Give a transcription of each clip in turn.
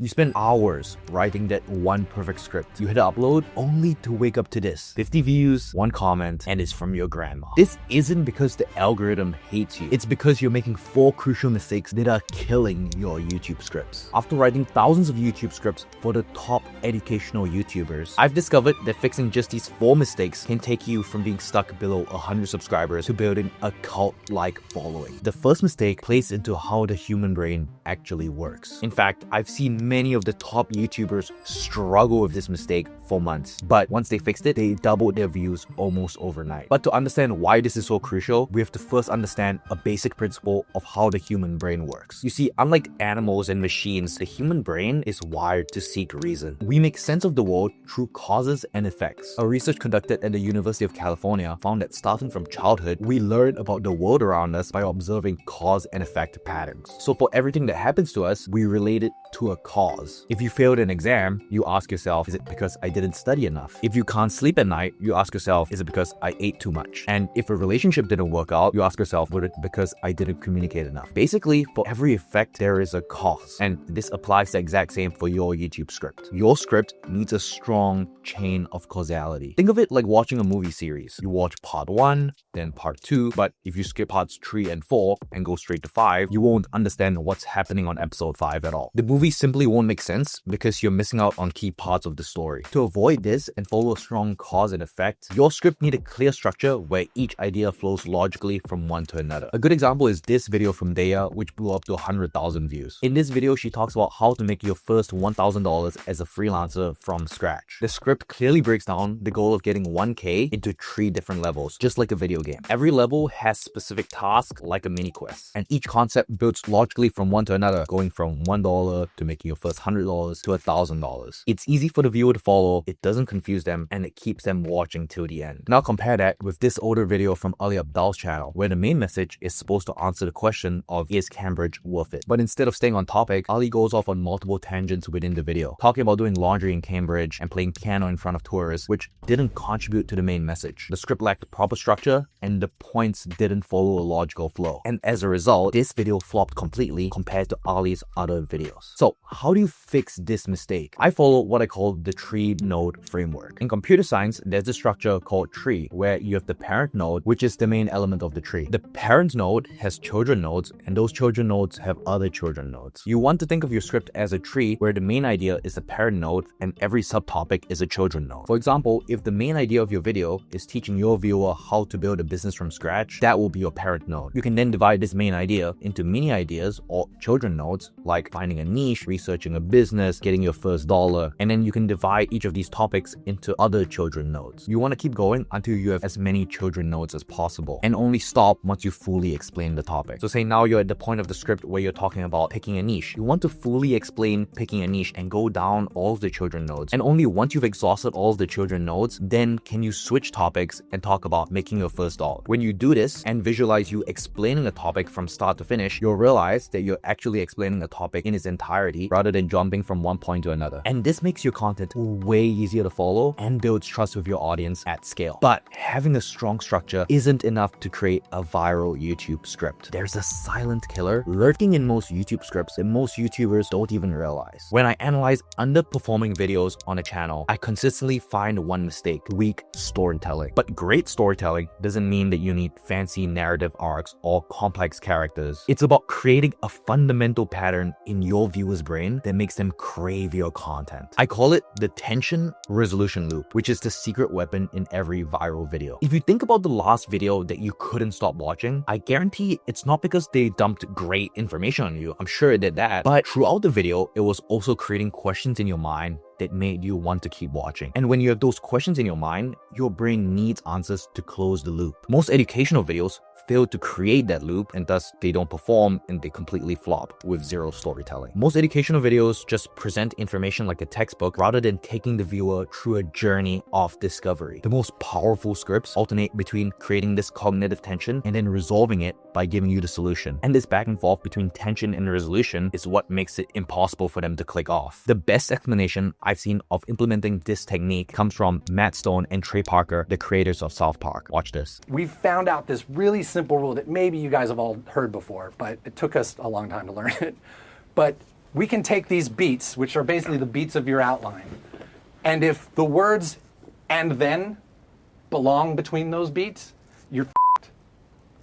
You spend hours writing that one perfect script. You hit upload only to wake up to this. 50 views, 1 comment, and it's from your grandma. This isn't because the algorithm hates you. It's because you're making 4 crucial mistakes that are killing your YouTube scripts. After writing thousands of YouTube scripts for the top educational YouTubers, I've discovered that fixing just these 4 mistakes can take you from being stuck below 100 subscribers to building a cult-like following. The first mistake plays into how the human brain actually works. In fact, I've seen many of the top YouTubers struggle with this mistake for months, but once they fixed it, they doubled their views almost overnight. But to understand why this is so crucial, we have to first understand a basic principle of how the human brain works. You see, unlike animals and machines, the human brain is wired to seek reason. We make sense of the world through causes and effects. A research conducted at the University of California found that starting from childhood, we learn about the world around us by observing cause and effect patterns. So for everything that happens to us, we relate it to a cause. If you failed an exam, you ask yourself, is it because I didn't study enough? If you can't sleep at night, you ask yourself, is it because I ate too much? And if a relationship didn't work out, you ask yourself, was it because I didn't communicate enough? Basically, for every effect, there is a cause. And this applies the exact same for your YouTube script. Your script needs a strong chain of causality. Think of it like watching a movie series. You watch part 1, then part 2, but if you skip parts 3 and 4 and go straight to 5, you won't understand what's happening on episode 5 at all. The movie simply won't make sense because you're missing out on key parts of the story. To avoid this and follow a strong cause and effect, your script needs a clear structure where each idea flows logically from one to another. A good example is this video from Daya, which blew up to 100,000 views. In this video, she talks about how to make your first $1,000 as a freelancer from scratch. The script clearly breaks down the goal of getting 1K into 3 different levels, just like a video game. Every level has specific tasks like a mini quest, and each concept builds logically from one to another, going from $1 to making your first $100 to $1,000. It's easy for the viewer to follow, it doesn't confuse them, and it keeps them watching till the end. Now compare that with this older video from Ali Abdal's channel, where the main message is supposed to answer the question of, is Cambridge worth it? But instead of staying on topic, Ali goes off on multiple tangents within the video, talking about doing laundry in Cambridge and playing piano in front of tourists, which didn't contribute to the main message. The script lacked proper structure, and the points didn't follow a logical flow. And as a result, this video flopped completely compared to Ali's other videos. So how do you fix this mistake? I follow what I call the tree node framework. In computer science, there's a structure called tree, where you have the parent node, which is the main element of the tree. The parent node has children nodes, and those children nodes have other children nodes. You want to think of your script as a tree where the main idea is a parent node and every subtopic is a children node. For example, if the main idea of your video is teaching your viewer how to build a business from scratch, that will be your parent node. You can then divide this main idea into mini ideas or children nodes, like finding a niche, researching a business, getting your first dollar, and then you can divide each of these topics into other children nodes. You want to keep going until you have as many children nodes as possible, and only stop once you fully explain the topic. So say now you're at the point of the script where you're talking about picking a niche. You want to fully explain picking a niche and go down all of the children nodes. And only once you've exhausted all of the children nodes, then can you switch topics and talk about making your first dollar. When you do this and visualize you explaining a topic from start to finish, you'll realize that you're actually explaining a topic in its entirety rather than jumping from one point to another. And this makes your content way easier to follow and builds trust with your audience at scale. But having a strong structure isn't enough to create a viral YouTube script. There's a silent killer lurking in most YouTube scripts that most YouTubers don't even realize. When I analyze underperforming videos on a channel, I consistently find one mistake: weak storytelling. But great storytelling doesn't mean that you need fancy narrative arcs or complex characters. It's about creating a fundamental pattern in your viewer's brain that makes them crave your content. I call it the tension resolution loop, which is the secret weapon in every viral video. If you think about the last video that you couldn't stop watching, I guarantee it's not because they dumped great information on you. I'm sure it did that. But throughout the video, it was also creating questions in your mind that made you want to keep watching. And when you have those questions in your mind, your brain needs answers to close the loop. Most educational videos fail to create that loop, and thus they don't perform and they completely flop with zero storytelling. Most educational videos just present information like a textbook rather than taking the viewer through a journey of discovery. The most powerful scripts alternate between creating this cognitive tension and then resolving it by giving you the solution. And this back and forth between tension and resolution is what makes it impossible for them to click off. The best explanation I've seen of implementing this technique comes from Matt Stone and Trey Parker, the creators of South Park. Watch this. We've found out this really simple rule that maybe you guys have all heard before, but it took us a long time to learn it. But we can take these beats, which are basically the beats of your outline, and if the words "and then" belong between those beats, you're f***ed,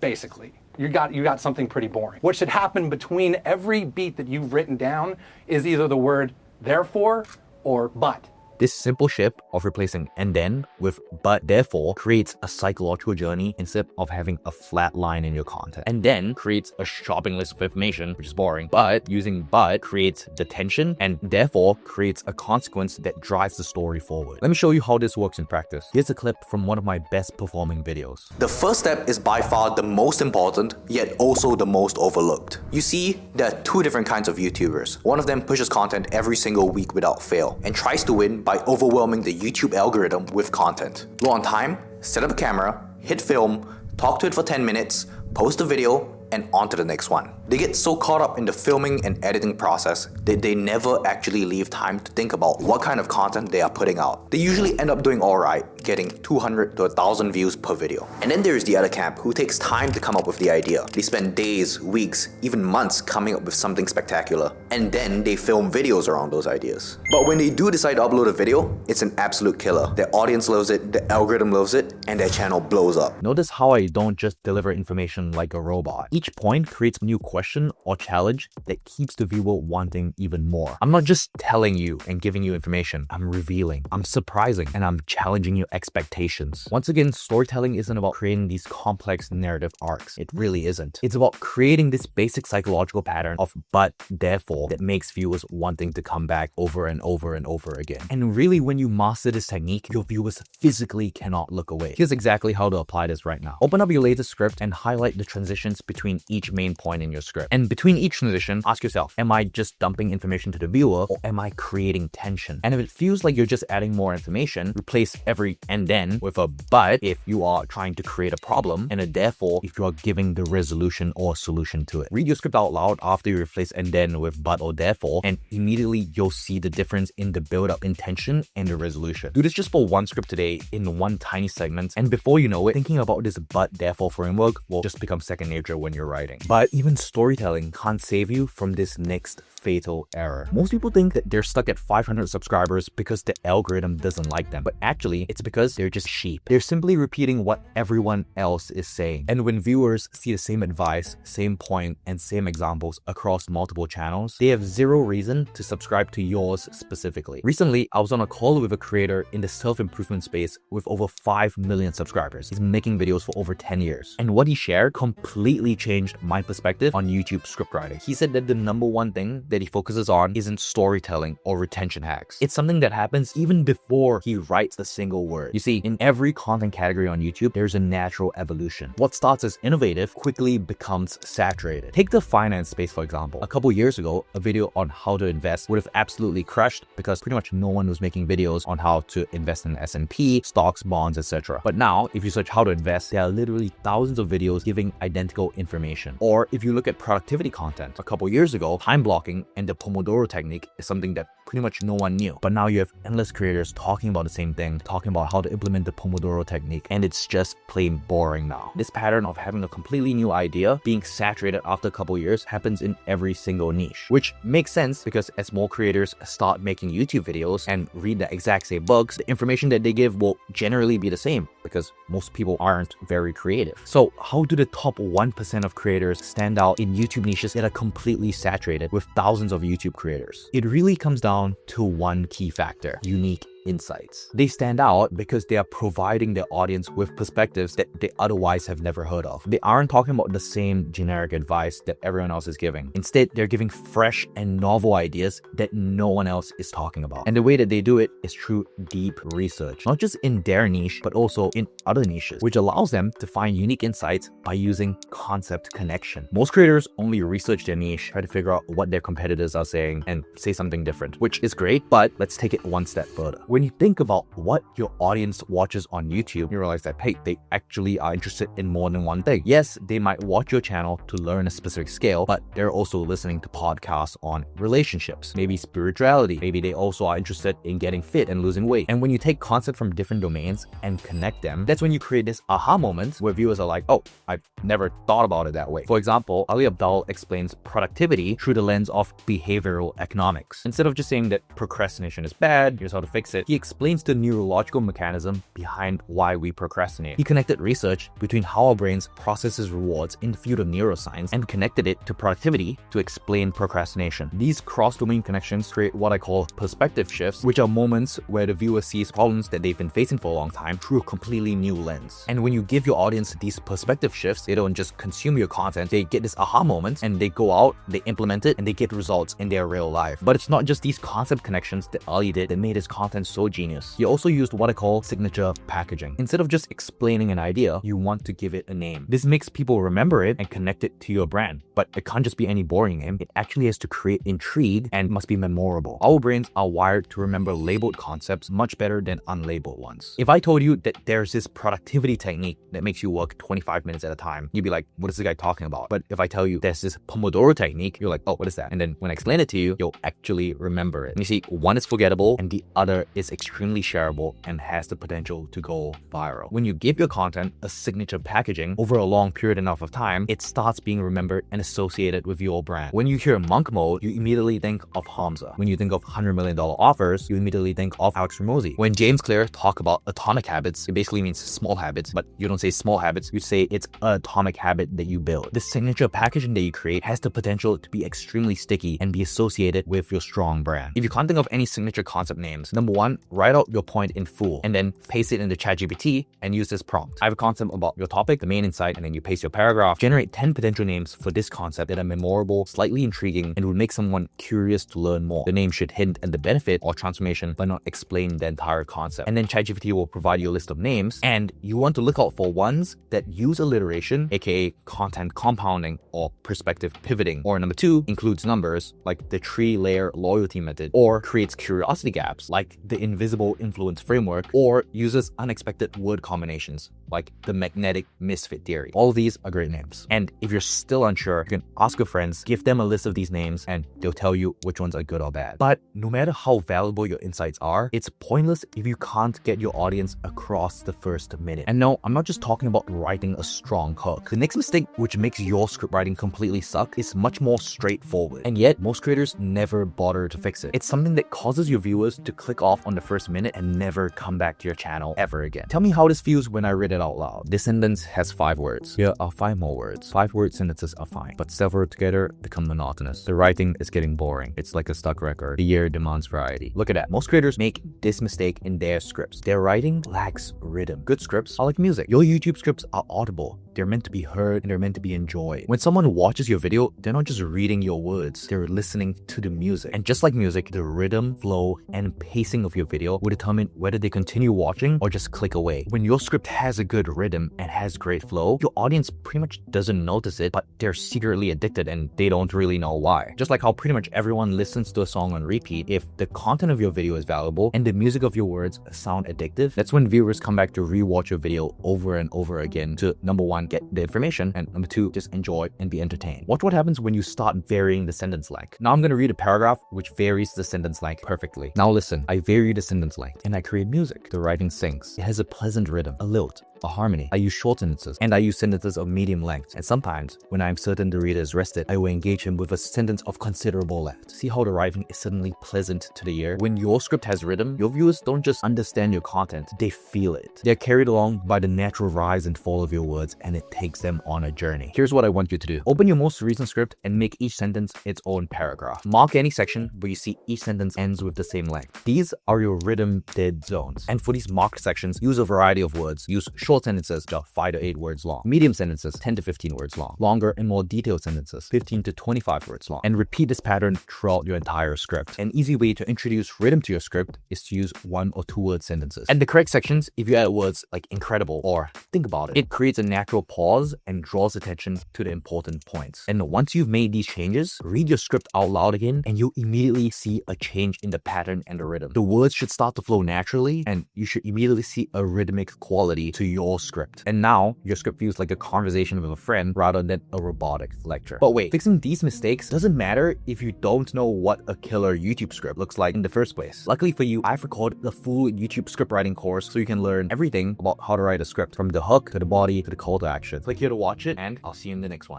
basically. You got something pretty boring. What should happen between every beat that you've written down is either the word "therefore" or "but." This simple shift of replacing "and then" with "but therefore" creates a psychological journey instead of having a flat line in your content. "And then" creates a shopping list of information, which is boring, but using "but" creates the tension and therefore creates a consequence that drives the story forward. Let me show you how this works in practice. Here's a clip from one of my best performing videos. The first step is by far the most important, yet also the most overlooked. You see, there are two different kinds of YouTubers. One of them pushes content every single week without fail and tries to win by overwhelming the YouTube algorithm with content. Go on time, set up a camera, hit film, talk to it for 10 minutes, post a video, and on to the next one. They get so caught up in the filming and editing process that they never actually leave time to think about what kind of content they are putting out. They usually end up doing alright, getting 200 to 1,000 views per video. And then there's the other camp who takes time to come up with the idea. They spend days, weeks, even months coming up with something spectacular. And then they film videos around those ideas. But when they do decide to upload a video, it's an absolute killer. Their audience loves it, the algorithm loves it, and their channel blows up. Notice how I don't just deliver information like a robot. Each point creates a new question or challenge that keeps the viewer wanting even more. I'm not just telling you and giving you information. I'm revealing, I'm surprising, and I'm challenging your expectations. Once again, storytelling isn't about creating these complex narrative arcs. It really isn't. It's about creating this basic psychological pattern of but therefore that makes viewers wanting to come back over and over and over again. And really, when you master this technique, your viewers physically cannot look away. Here's exactly how to apply this right now. Open up your latest script and highlight the transitions between each main point in your script. And between each transition, ask yourself, am I just dumping information to the viewer or am I creating tension? And if it feels like you're just adding more information, replace every "and then" with a "but" if you are trying to create a problem, and a "therefore" if you are giving the resolution or solution to it. Read your script out loud after you replace "and then" with "but" or "therefore," and immediately you'll see the difference in the build-up intention and the resolution. Do this just for one script today in one tiny segment, and before you know it, thinking about this "but therefore" framework will just become second nature when you're writing. But even storytelling can't save you from this next fatal error. Most people think that they're stuck at 500 subscribers because the algorithm doesn't like them, but actually it's because they're just sheep. They're simply repeating what everyone else is saying. And when viewers see the same advice, same point, and same examples across multiple channels, they have zero reason to subscribe to yours specifically. Recently, I was on a call with a creator in the self-improvement space with over 5 million subscribers. He's been making videos for over 10 years. And what he shared completely changed my perspective on YouTube scriptwriting. He said that the number one thing that he focuses on isn't storytelling or retention hacks. It's something that happens even before he writes a single word. You see, in every content category on YouTube, there's a natural evolution. What starts as innovative quickly becomes saturated. Take the finance space, for example. A couple years ago, a video on how to invest would have absolutely crushed because pretty much no one was making videos on how to invest in S&P, stocks, bonds, etc. But now, if you search how to invest, there are literally thousands of videos giving identical information. Or if you look at productivity content, a couple years ago, time blocking and the Pomodoro technique is something that pretty much no one knew. But now you have endless creators talking about the same thing, talking about how to implement the Pomodoro technique, and it's just plain boring now. This pattern of having a completely new idea being saturated after a couple years happens in every single niche, which makes sense because as more creators start making YouTube videos and read the exact same books, the information that they give will generally be the same because most people aren't very creative. So how do the top 1% of creators stand out in YouTube niches that are completely saturated with thousands of YouTube creators? It really comes down to one key factor: unique insights. They stand out because they are providing their audience with perspectives that they otherwise have never heard of. They aren't talking about the same generic advice that everyone else is giving. Instead, they're giving fresh and novel ideas that no one else is talking about. And the way that they do it is through deep research, not just in their niche, but also in other niches, which allows them to find unique insights by using concept connection. Most creators only research their niche, try to figure out what their competitors are saying, and say something different, which is great, but let's take it one step further. When you think about what your audience watches on YouTube, you realize that, hey, they actually are interested in more than one thing. Yes, they might watch your channel to learn a specific skill, but they're also listening to podcasts on relationships, maybe spirituality. Maybe they also are interested in getting fit and losing weight. And when you take concepts from different domains and connect them, that's when you create this aha moment where viewers are like, oh, I've never thought about it that way. For example, Ali Abdaal explains productivity through the lens of behavioral economics. Instead of just saying that procrastination is bad, here's how to fix it, he explains the neurological mechanism behind why we procrastinate. He connected research between how our brains processes rewards in the field of neuroscience and connected it to productivity to explain procrastination. These cross-domain connections create what I call perspective shifts, which are moments where the viewer sees problems that they've been facing for a long time through a completely new lens. And when you give your audience these perspective shifts, they don't just consume your content, they get this aha moment and they go out, they implement it, and they get results in their real life. But it's not just these concept connections that Ali did that made his content so genius. He also used what I call signature packaging. Instead of just explaining an idea, you want to give it a name. This makes people remember it and connect it to your brand. But it can't just be any boring name. It actually has to create intrigue and must be memorable. Our brains are wired to remember labeled concepts much better than unlabeled ones. If I told you that there's this productivity technique that makes you work 25 minutes at a time, you'd be like, what is this guy talking about? But if I tell you there's this Pomodoro technique, you're like, oh, what is that? And then when I explain it to you, you'll actually remember it. And you see, one is forgettable and the other is extremely shareable and has the potential to go viral. When you give your content a signature packaging over a long period enough of time, it starts being remembered and associated with your brand. When you hear monk mode, you immediately think of Hamza. When you think of $100 million offers, you immediately think of Alex Ramosi. When James Clear talk about atomic habits, it basically means small habits, but you don't say small habits, you say it's an atomic habit that you build. The signature packaging that you create has the potential to be extremely sticky and be associated with your strong brand. If you can't think of any signature concept names, number one, write out your point in full and then paste it into ChatGPT and use this prompt. I have a concept about your topic, the main insight, and then you paste your paragraph. Generate 10 potential names for this concept that are memorable, slightly intriguing, and would make someone curious to learn more. The name should hint at the benefit or transformation, but not explain the entire concept. And then ChatGPT will provide you a list of names, and you want to look out for ones that use alliteration, aka content compounding or perspective pivoting. Or number two, includes numbers, like the 3-layer loyalty method, or creates curiosity gaps, like the invisible influence framework, or uses unexpected word combinations, like the magnetic misfit theory. All of these are great names. And if you're still unsure, you can ask your friends, give them a list of these names, and they'll tell you which ones are good or bad. But no matter how valuable your insights are, it's pointless if you can't get your audience across the first minute. And no, I'm not just talking about writing a strong hook. The next mistake which makes your script writing completely suck is much more straightforward. And yet, most creators never bother to fix it. It's something that causes your viewers to click off on the first minute and never come back to your channel ever again. Tell me how this feels when I read it out loud. This sentence has 5 words. Here are 5 more words. 5-word sentences are fine, but several together become monotonous. The writing is getting boring. It's like a stuck record. The year demands variety. Look at that. Most creators make this mistake in their scripts. Their writing lacks rhythm. Good scripts are like music. Your YouTube scripts are audible. They're meant to be heard and they're meant to be enjoyed. When someone watches your video, they're not just reading your words, they're listening to the music. And just like music, the rhythm, flow, and pacing of your video will determine whether they continue watching or just click away. When your script has a good rhythm and has great flow, your audience pretty much doesn't notice it, but they're secretly addicted and they don't really know why. Just like how pretty much everyone listens to a song on repeat, if the content of your video is valuable and the music of your words sound addictive, that's when viewers come back to rewatch your video over and over again to, number one, get the information, and number two, just enjoy and be entertained. Watch what happens when you start varying the sentence length. Now I'm going to read a paragraph which varies the sentence length perfectly. Now listen, I vary the sentence length and I create music. The writing sings. It has a pleasant rhythm, a lilt, a harmony. I use short sentences and I use sentences of medium length. And sometimes, when I'm certain the reader is rested, I will engage him with a sentence of considerable length. See how the writing is suddenly pleasant to the ear? When your script has rhythm, your viewers don't just understand your content, they feel it. They're carried along by the natural rise and fall of your words, and it takes them on a journey. Here's what I want you to do. Open your most recent script and make each sentence its own paragraph. Mark any section where you see each sentence ends with the same length. These are your rhythm dead zones. And for these marked sections, use a variety of words. Use short Short sentences are 5 to 8 words long. Medium sentences 10 to 15 words long. Longer and more detailed sentences 15 to 25 words long. And repeat this pattern throughout your entire script. An easy way to introduce rhythm to your script is to use 1 or 2 word sentences. And the correct sections, if you add words like incredible or think about it, it creates a natural pause and draws attention to the important points. And once you've made these changes, read your script out loud again and you'll immediately see a change in the pattern and the rhythm. The words should start to flow naturally and you should immediately see a rhythmic quality to your script. And now your script feels like a conversation with a friend rather than a robotic lecture. But wait, fixing these mistakes doesn't matter if you don't know what a killer YouTube script looks like in the first place. Luckily for you, I've recorded the full YouTube script writing course so you can learn everything about how to write a script, from the hook to the body to the call to action. Click here to watch it and I'll see you in the next one.